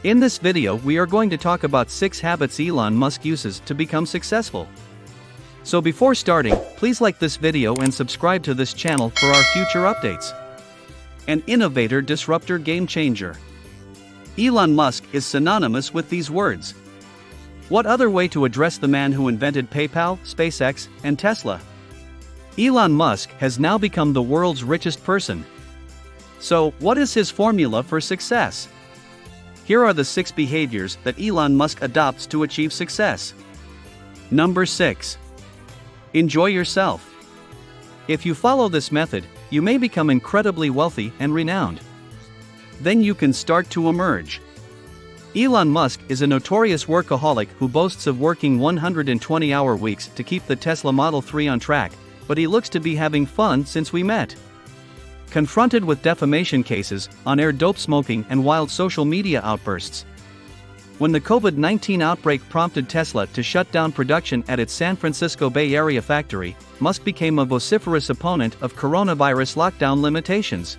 In this video we are going to talk about 6 habits Elon Musk uses to become successful. So before starting, please like this video and subscribe to this channel for our future updates. An innovator, disruptor, game changer. Elon Musk is synonymous with these words. What other way to address the man who invented PayPal, SpaceX, and Tesla? Elon Musk has now become the world's richest person. So, what is his formula for success? Here are the 6 behaviors that Elon Musk adopts to achieve success. Number 6. Enjoy yourself. If you follow this method, you may become incredibly wealthy and renowned. Then you can start to emerge. Elon Musk is a notorious workaholic who boasts of working 120-hour weeks to keep the Tesla Model 3 on track, but he looks to be having fun since we met. Confronted with defamation cases, on-air dope smoking and wild social media outbursts. When the COVID-19 outbreak prompted Tesla to shut down production at its San Francisco Bay Area factory, Musk became a vociferous opponent of coronavirus lockdown limitations.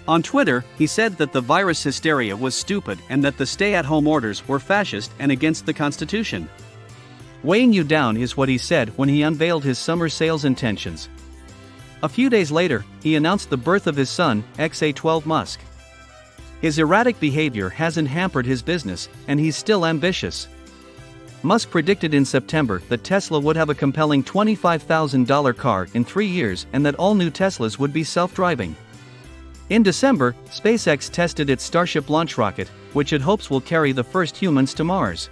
On Twitter, he said that the virus hysteria was stupid and that the stay-at-home orders were fascist and against the Constitution. Weighing you down is what he said when he unveiled his summer sales intentions. A few days later, he announced the birth of his son, XA12 Musk. His erratic behavior hasn't hampered his business, and he's still ambitious. Musk predicted in September that Tesla would have a compelling $25,000 car in 3 years and that all new Teslas would be self-driving. In December, SpaceX tested its Starship launch rocket, which it hopes will carry the first humans to Mars.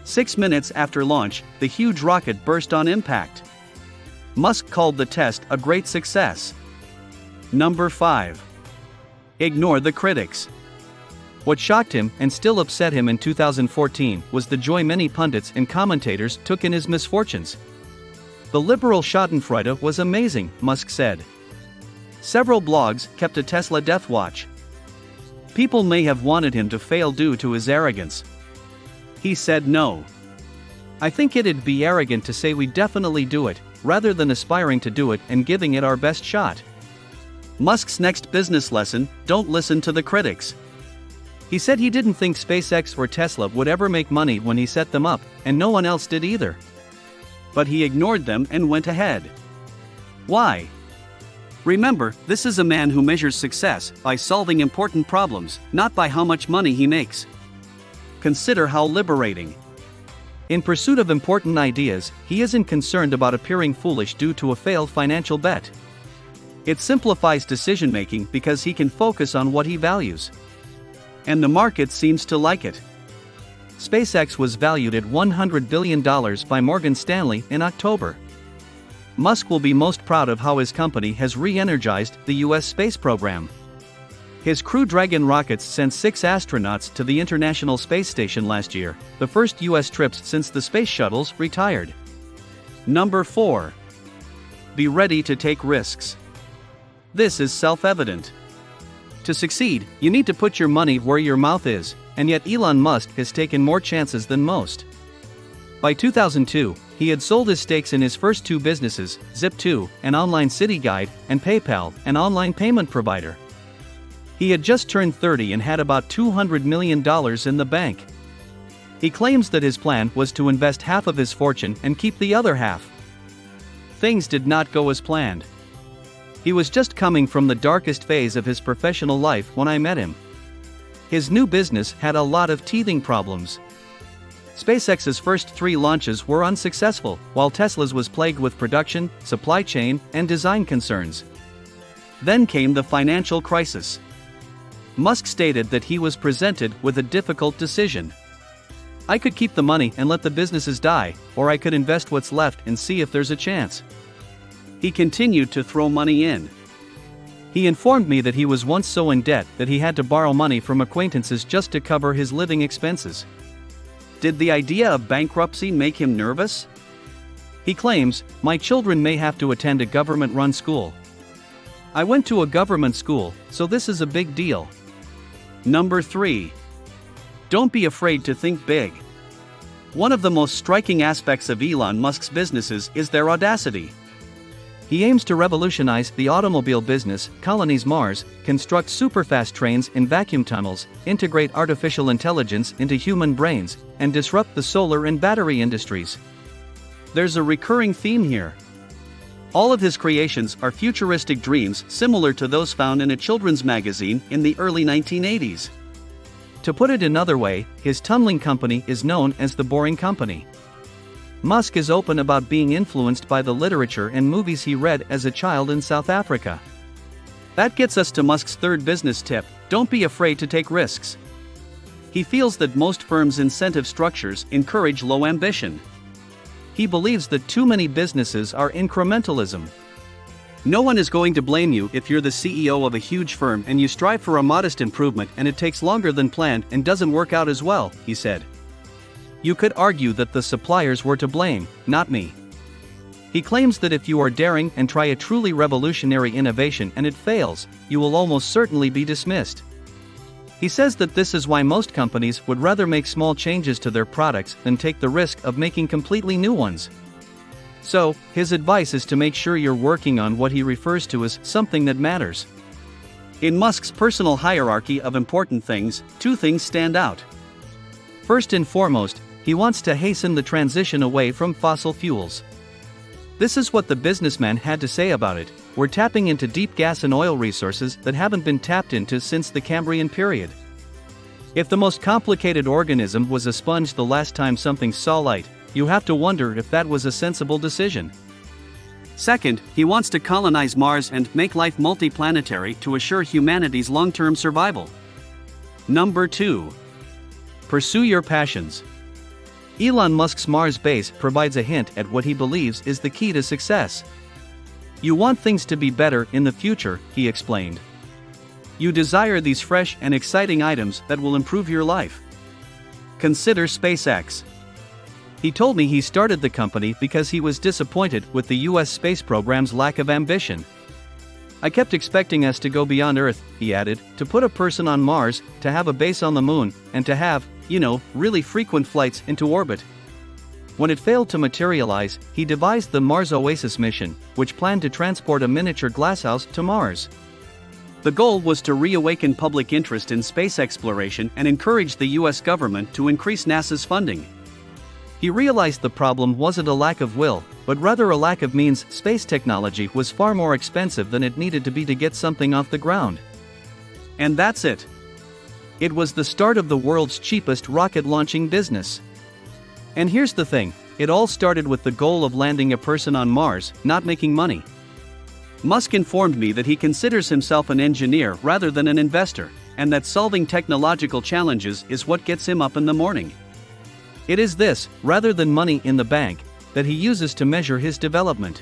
6 minutes after launch, the huge rocket burst on impact. Musk called the test a great success. Number 5. Ignore the critics. What shocked him and still upset him in 2014 was the joy many pundits and commentators took in his misfortunes. The liberal schadenfreude was amazing, Musk said. Several blogs kept a Tesla death watch. People may have wanted him to fail due to his arrogance. He said no. I think it'd be arrogant to say we definitely do it, rather than aspiring to do it and giving it our best shot. Musk's next business lesson: don't listen to the critics. He said he didn't think SpaceX or Tesla would ever make money when he set them up, and no one else did either. But he ignored them and went ahead. Why? Remember, this is a man who measures success by solving important problems, not by how much money he makes. Consider how liberating. In pursuit of important ideas, he isn't concerned about appearing foolish due to a failed financial bet. It simplifies decision-making because he can focus on what he values. And the market seems to like it. SpaceX was valued at $100 billion by Morgan Stanley in October. Musk will be most proud of how his company has re-energized the U.S. space program. His Crew Dragon rockets sent 6 astronauts to the International Space Station last year, the first U.S. trips since the space shuttles retired. Number 4. Be ready to take risks. This is self-evident. To succeed, you need to put your money where your mouth is, and yet Elon Musk has taken more chances than most. By 2002, he had sold his stakes in his first 2 businesses, Zip2, an online city guide, and PayPal, an online payment provider. He had just turned 30 and had about $200 million in the bank. He claims that his plan was to invest half of his fortune and keep the other half. Things did not go as planned. He was just coming from the darkest phase of his professional life when I met him. His new business had a lot of teething problems. SpaceX's first 3 launches were unsuccessful, while Tesla's was plagued with production, supply chain, and design concerns. Then came the financial crisis. Musk stated that he was presented with a difficult decision. I could keep the money and let the businesses die, or I could invest what's left and see if there's a chance. He continued to throw money in. He informed me that he was once so in debt that he had to borrow money from acquaintances just to cover his living expenses. Did the idea of bankruptcy make him nervous? He claims, "My children may have to attend a government-run school. I went to a government school, so this is a big deal." Number 3. Don't be afraid to think big. One of the most striking aspects of Elon Musk's businesses is their audacity. He aims to revolutionize the automobile business, colonize Mars, construct superfast trains in vacuum tunnels, integrate artificial intelligence into human brains, and disrupt the solar and battery industries. There's a recurring theme here. All of his creations are futuristic dreams similar to those found in a children's magazine in the early 1980s. To put it another way, his tunneling company is known as the Boring Company. Musk is open about being influenced by the literature and movies he read as a child in South Africa. That gets us to Musk's third business tip: don't be afraid to take risks. He feels that most firms' incentive structures encourage low ambition. He believes that too many businesses are incrementalism. No one is going to blame you if you're the CEO of a huge firm and you strive for a modest improvement and it takes longer than planned and doesn't work out as well, he said. You could argue that the suppliers were to blame, not me. He claims that if you are daring and try a truly revolutionary innovation and it fails, you will almost certainly be dismissed. He says that this is why most companies would rather make small changes to their products than take the risk of making completely new ones. So, his advice is to make sure you're working on what he refers to as something that matters. In Musk's personal hierarchy of important things, two things stand out. First and foremost, he wants to hasten the transition away from fossil fuels. This is what the businessman had to say about it: we're tapping into deep gas and oil resources that haven't been tapped into since the Cambrian period. If the most complicated organism was a sponge the last time something saw light, you have to wonder if that was a sensible decision. Second, he wants to colonize Mars and make life multiplanetary to assure humanity's long-term survival. Number 2. Pursue your passions. Elon Musk's Mars base provides a hint at what he believes is the key to success. You want things to be better in the future, he explained. You desire these fresh and exciting items that will improve your life. Consider SpaceX. He told me he started the company because he was disappointed with the US space program's lack of ambition. I kept expecting us to go beyond Earth, he added, to put a person on Mars, to have a base on the moon, and to have, really frequent flights into orbit. When it failed to materialize, he devised the Mars Oasis mission, which planned to transport a miniature glasshouse to Mars. The goal was to reawaken public interest in space exploration and encourage the US government to increase NASA's funding. He realized the problem wasn't a lack of will, but rather a lack of means. Space technology was far more expensive than it needed to be to get something off the ground. And that's it. It was the start of the world's cheapest rocket launching business. And here's the thing, it all started with the goal of landing a person on Mars, not making money. Musk informed me that he considers himself an engineer rather than an investor, and that solving technological challenges is what gets him up in the morning. It is this, rather than money in the bank, that he uses to measure his development.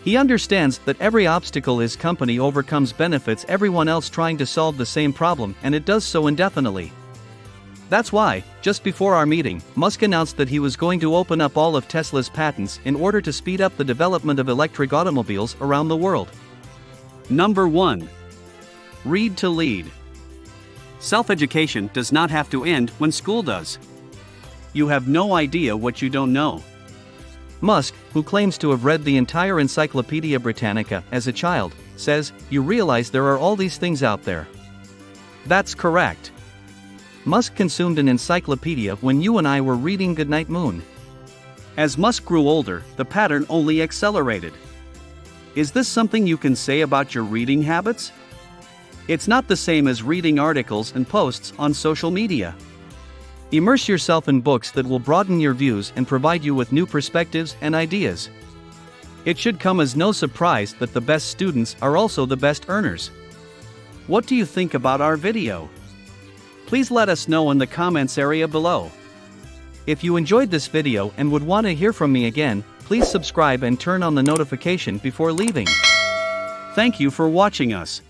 He understands that every obstacle his company overcomes benefits everyone else trying to solve the same problem, and it does so indefinitely. That's why, just before our meeting, Musk announced that he was going to open up all of Tesla's patents in order to speed up the development of electric automobiles around the world. Number 1. Read to lead. Self-education does not have to end when school does. You have no idea what you don't know. Musk, who claims to have read the entire Encyclopedia Britannica as a child, says, you realize there are all these things out there. That's correct. Musk consumed an encyclopedia when you and I were reading Goodnight Moon. As Musk grew older, the pattern only accelerated. Is this something you can say about your reading habits? It's not the same as reading articles and posts on social media. Immerse yourself in books that will broaden your views and provide you with new perspectives and ideas. It should come as no surprise that the best students are also the best earners. What do you think about our video? Please let us know in the comments area below. If you enjoyed this video and would want to hear from me again, please subscribe and turn on the notification before leaving. Thank you for watching us.